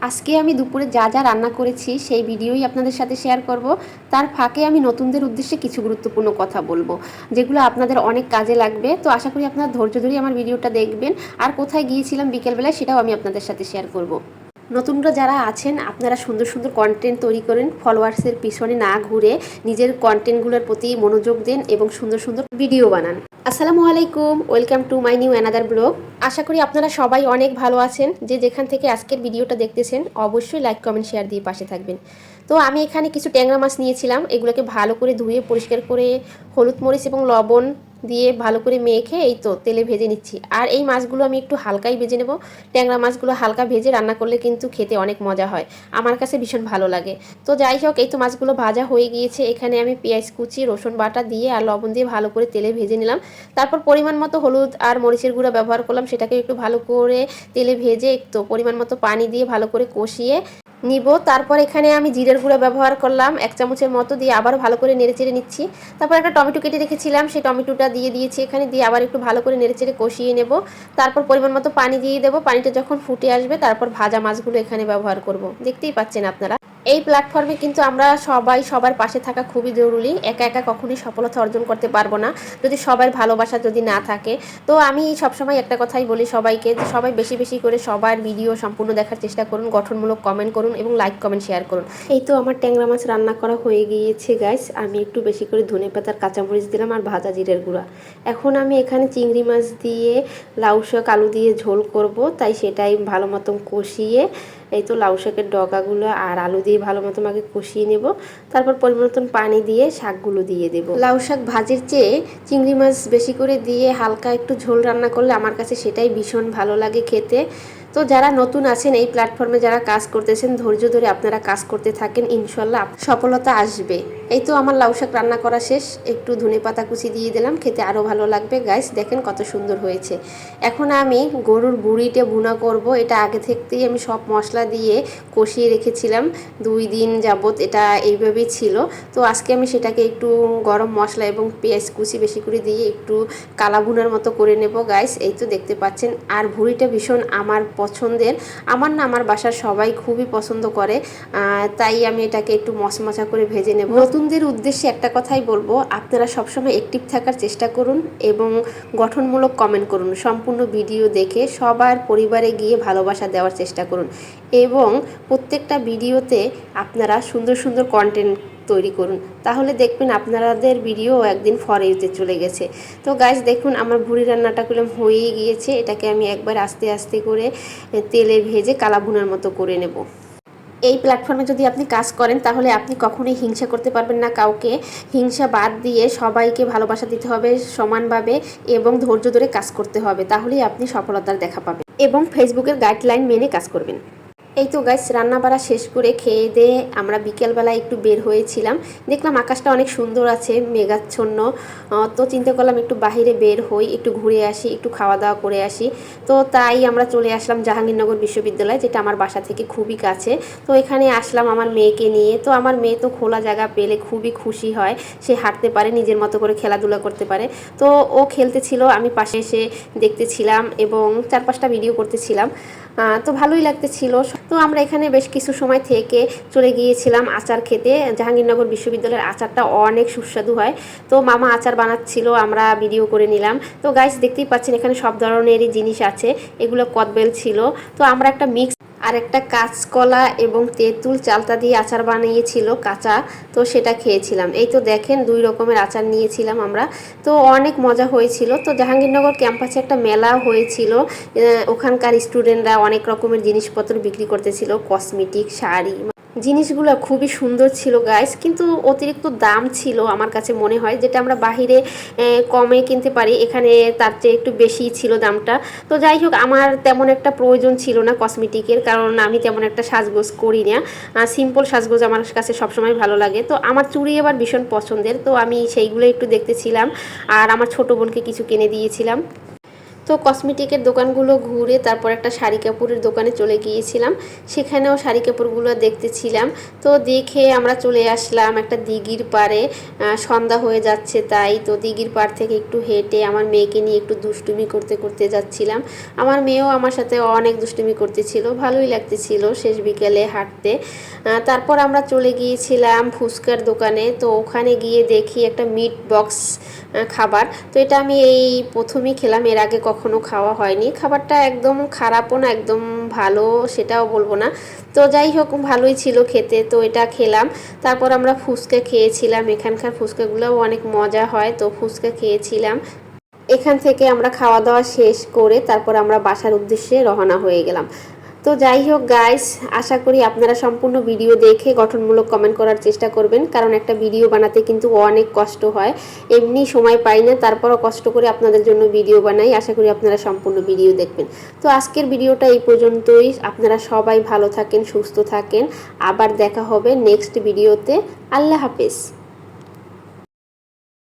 আজকে আমি দুপুরে যা যা রান্না করেছি সেই ভিডিওই আপনাদের সাথে শেয়ার করব। তার ফাঁকে আমি নতুনদের উদ্দেশ্যে কিছু গুরুত্বপূর্ণ কথা বলবো, যেগুলো আপনাদের অনেক কাজে লাগবে। তো আশা করি আপনারা ধৈর্য ধরে আমার ভিডিওটা দেখবেন। আর কোথায় গিয়েছিলাম বিকেলবেলায় সেটাও আমি আপনাদের সাথে শেয়ার করব। নতুনরা যারা আছেন আপনারা সুন্দর সুন্দর কন্টেন্ট তৈরি করেন, ফলোয়ার্সের পিছনে না ঘুরে নিজের কন্টেন্টগুলোর প্রতি মনোযোগ দেন এবং সুন্দর সুন্দর ভিডিও বানান। আসসালামু আলাইকুম, welcome to my new another blog. আশা করি আপনারা সবাই অনেক ভালো আছেন। যে যেখান থেকে আজকের ভিডিওটা দেখতেছেন অবশ্যই লাইক কমেন্ট শেয়ার দিয়ে পাশে থাকবেন। তো আমি এখানে কিছু ট্যাংরা মাছ নিয়েছিলাম, এগুলোকে ভালো করে ধুয়ে পরিষ্কার করে হলুদ মরিচ এবং লবণ দিয়ে ভালো করে মেখে এই তো তেলে ভেজে নিচ্ছি। আর এই মাছগুলো আমি একটু হালকাই ভেজে নেব। ট্যাংরা মাছগুলো হালকা ভেজে রান্না করলে কিন্তু খেতে অনেক মজা হয়, আমার কাছে ভীষণ ভালো লাগে। তো যাই হোক, এই তো মাছগুলো ভাজা হয়ে গিয়েছে। এখানে আমি পেঁয়াজ কুচি, রসুন বাটা দিয়ে আর লবণ দিয়ে ভালো করে তেলে ভেজে নিলাম। তারপর পরিমাণ মতো হলুদ আর মরিচের গুঁড়া ব্যবহার করলাম, সেটাকে একটু ভালো করে তেলে ভেজে একটু পরিমাণ মতো পানি দিয়ে ভালো করে কষিয়ে নিব। তারপর এখানে আমি জিরের গুঁড়া ব্যবহার করলাম 1 চামচের মতো, দিয়ে আবারও ভালো করে নেড়েচেড়ে নিচ্ছি। তারপর একটা টমেটো কেটে রেখেছিলাম, সেই টমেটোটা দিয়ে দিয়েছি এখানে, দিয়ে আবার একটু ভালো করে নেড়েচেড়ে কষিয়ে নেব। তারপর পরিমাণ মতো পানি দিয়ে দেবো। পানিটা যখন ফুটে আসবে তারপর ভাজা মাছগুলো এখানে ব্যবহার করব। দেখতেই পাচ্ছেন আপনারা, এই প্ল্যাটফর্মে কিন্তু আমরা সবাই সবার পাশে থাকা খুবই জরুরি। একা একা কখনোই সফলতা অর্জন করতে পারবো না যদি সবার ভালোবাসা যদি না থাকে। তো আমি সবসময় একটা কথাই বলি সবাইকে, যে সবাই বেশি বেশি করে সবার ভিডিও সম্পূর্ণ দেখার চেষ্টা করুন, গঠনমূলক কমেন্ট করুন এবং লাইক কমেন্ট শেয়ার করুন। এই তো আমার ট্যাংরা মাছ রান্না করা হয়ে গিয়েছে গাইস। আমি একটু বেশি করে ধনেপাতার কাঁচামরিচ দিলাম আর ভাজা জিরের গুঁড়া। এখন আমি এখানে চিংড়ি মাছ দিয়ে লাউ শাক আলু দিয়ে ঝোল করব, তাই সেটাই ভালো মতন কষিয়ে এই তো লাউ শাকের ডগাগুলো আর আলু দিয়ে ভালো মতন আগে কষিয়ে নেব। তারপর পরিমাণ মতন পানি দিয়ে শাকগুলো দিয়ে দেব। লাউ শাক ভাজির চেয়ে চিংড়ি মাছ বেশি করে দিয়ে হালকা একটু ঝোল রান্না করলে আমার কাছে সেটাই ভীষণ ভালো লাগে খেতে। তো যারা নতুন আছেন এই প্ল্যাটফর্মে, যারা কাজ করতেছেন, ধৈর্য ধরে আপনারা কাজ করতে থাকেন, ইনশাল্লাহ সফলতা আসবে। এই তো আমার লাউ শাক রান্না করা শেষ, একটু ধনেপাতা কুচি দিয়ে দিলাম, খেতে আরও ভালো লাগবে। গাইস দেখেন কত সুন্দর হয়েছে। এখন আমি গরুর বুড়িটা ভুনা করব। এটা আগে থেকেই আমি সব মশলা দিয়ে কষিয়ে রেখেছিলাম, 2 দিন যাবত এটা এইভাবেই ছিল। তো আজকে আমি সেটাকে একটু গরম মশলা এবং পেঁয়াজ কুচি বেশি করে দিয়ে একটু কালা ভুনার মতো করে নেব গাইস। এই তো দেখতে পাচ্ছেন। আর ভুড়িটা ভীষণ আমার পছন্দের, আমার না আমার বাসার সবাই খুবই পছন্দ করে, তাই আমি এটাকে একটু মশমশা করে ভেজে নেব। নতুনদের উদ্দেশ্যে একটা কথাই বলবো, আপনারা সবসময় অ্যাক্টিভ থাকার চেষ্টা করুন এবং গঠনমূলক কমেন্ট করুন। সম্পূর্ণ ভিডিও দেখে সবার পরিবারে গিয়ে ভালোবাসা দেওয়ার চেষ্টা করুন এবং প্রত্যেকটা ভিডিওতে আপনারা সুন্দর সুন্দর কন্টেন্ট তৈরি করুন, তাহলে দেখবেন আপনাদের ভিডিও একদিন ফর ইউতে চলে গেছে। তো গাইস দেখুন আমার ভুড়ি রান্নাটা করলাম হয়েই গিয়েছে। এটাকে আমি একবার আস্তে আস্তে করে তেলে ভেজে কালা ভুনার মতো করে নেব। এই প্ল্যাটফর্মে যদি আপনি কাজ করেন তাহলে আপনি কখনোই হিংসা করতে পারবেন না কাউকে। হিংসা বাদ দিয়ে সবাইকে ভালোবাসা দিতে হবে সমানভাবে এবং ধৈর্য ধরে কাজ করতে হবে, তাহলেই আপনি সফলতার দেখা পাবেন এবং ফেসবুকের গাইডলাইন মেনে কাজ করবেন। এই তো গাইস রান্না বাড়া শেষ করে খেয়ে দিয়ে আমরা বিকেলবেলা একটু বের হয়েছিলাম। দেখলাম আকাশটা অনেক সুন্দর আছে, মেঘাচ্ছন্ন। তো চিন্তা করলাম একটু বাহিরে বের হই, একটু ঘুরে আসি, একটু খাওয়া দাওয়া করে আসি। তো তাই আমরা চলে আসলাম জাহাঙ্গীরনগর বিশ্ববিদ্যালয়, যেটা আমার বাসা থেকে খুবই কাছে। তো এখানে আসলাম আমার মেয়েকে নিয়ে। তো আমার মেয়ে তো খোলা জায়গা পেলে খুবই খুশি হয়, সে হাঁটতে পারে, নিজের মতো করে খেলাধুলা করতে পারে। তো ও খেলতেছিল, আমি পাশে এসে দেখতেছিলাম এবং 4-5টা ভিডিও করতেছিলাম। তো ভালোই লাগতেছিল। তো আমরা এখানে বেশ কিছু সময় থেকে চলে গিয়েছিলাম আচার খেতে। জাহাঙ্গীরনগর বিশ্ববিদ্যালয়ের আচারটা অনেক সুস্বাদু হয়। তো মামা আচার বানাচ্ছিল, আমরা ভিডিও করে নিলাম। তো গাইস দেখতেই পাচ্ছেন এখানে সব ধরনেরই জিনিস আছে, এগুলো কদবেল ছিল। তো আমরা একটা মিক্স আর একটা কাঁচকলা এবং তেঁতুল চালতা দিয়ে আচার বানিয়েছিল কাঁচা, তো সেটা খেয়েছিলাম। এই তো দেখেন 2 রকমের আচার নিয়েছিলাম আমরা, তো অনেক মজা হয়েছিল। তো জাহাঙ্গীরনগর ক্যাম্পাসে একটা মেলা হয়েছিল, ওখানকার স্টুডেন্টরা অনেক রকমের জিনিসপত্র বিক্রি করতেছিল, কসমেটিক, শাড়ি, জিনিসগুলো খুবই সুন্দর ছিল গাইস, কিন্তু অতিরিক্ত দাম ছিল আমার কাছে মনে হয়। যেটা আমরা বাহিরে কমে কিনতে পারি, এখানে তার চেয়ে একটু বেশি ছিল দামটা। তো যাই হোক, আমার তেমন একটা প্রয়োজন ছিল না কসমেটিকের, কারণ আমি তেমন একটা সাজগোজ করি না। সিম্পল সাজগোজ আমার কাছে সবসময় ভালো লাগে। তো আমার চুড়ি আবার ভীষণ পছন্দের, তো আমি সেইগুলো একটু দেখতেছিলাম আর আমার ছোটো বোনকে কিছু কিনে দিয়েছিলাম। তো কসমেটিকের দোকানগুলো ঘুরে তারপর একটা শাড়ি কাপড়ের দোকানে চলে গিয়েছিলাম, সেখানেও শাড়ি কাপড়গুলো দেখতেছিলাম। তো দেখে আমরা চলে আসলাম একটা দিঘির পাড়ে, সন্ধ্যা হয়ে যাচ্ছে তাই। তো দিঘির পাড় থেকে একটু হেঁটে আমার মেয়েকে নিয়ে একটু দুষ্টুমি করতে করতে যাচ্ছিলাম। আমার মেয়েও আমার সাথে অনেক দুষ্টুমি করতেছিল, ভালোই লাগতেছিল শেষ বিকেলে হাঁটতে। তারপর আমরা চলে গিয়েছিলাম ফুচকার দোকানে। তো ওখানে গিয়ে দেখি একটা মিট বক্স খাবার। তো এটা আমি এই প্রথমই খেলাম, এর আগে কখনো খাওয়া হয়নি। খাবারটা একদম খারাপও না একদম ভালো সেটাও বলবো না, তো যাই হোক ভালোই ছিল খেতে। তো এটা খেলাম, তারপর আমরা ফুচকা খেয়েছিলাম। এখানকার ফুচকাগুলোও অনেক মজা হয়, তো ফুচকা খেয়েছিলাম। এখান থেকে আমরা খাওয়া দাওয়া শেষ করে তারপর আমরা বাসার উদ্দেশ্যে রওনা হয়ে গেলাম। তো যাই হোক গাইস, আশা করি আপনারা সম্পূর্ণ ভিডিও দেখে গঠনমূলক কমেন্ট করার চেষ্টা করবেন, কারণ একটা ভিডিও বানাতে কিন্তু অনেক কষ্ট হয়, এমনি সময় পাই না, তারপরও কষ্ট করে আপনাদের জন্য ভিডিও বানাই। আশা করি আপনারা সম্পূর্ণ ভিডিও দেখবেন। তো আজকের ভিডিওটা এই পর্যন্তই। আপনারা সবাই ভালো থাকেন, সুস্থ থাকেন। আবার দেখা হবে নেক্সট ভিডিওতে। আল্লাহ হাফেজ।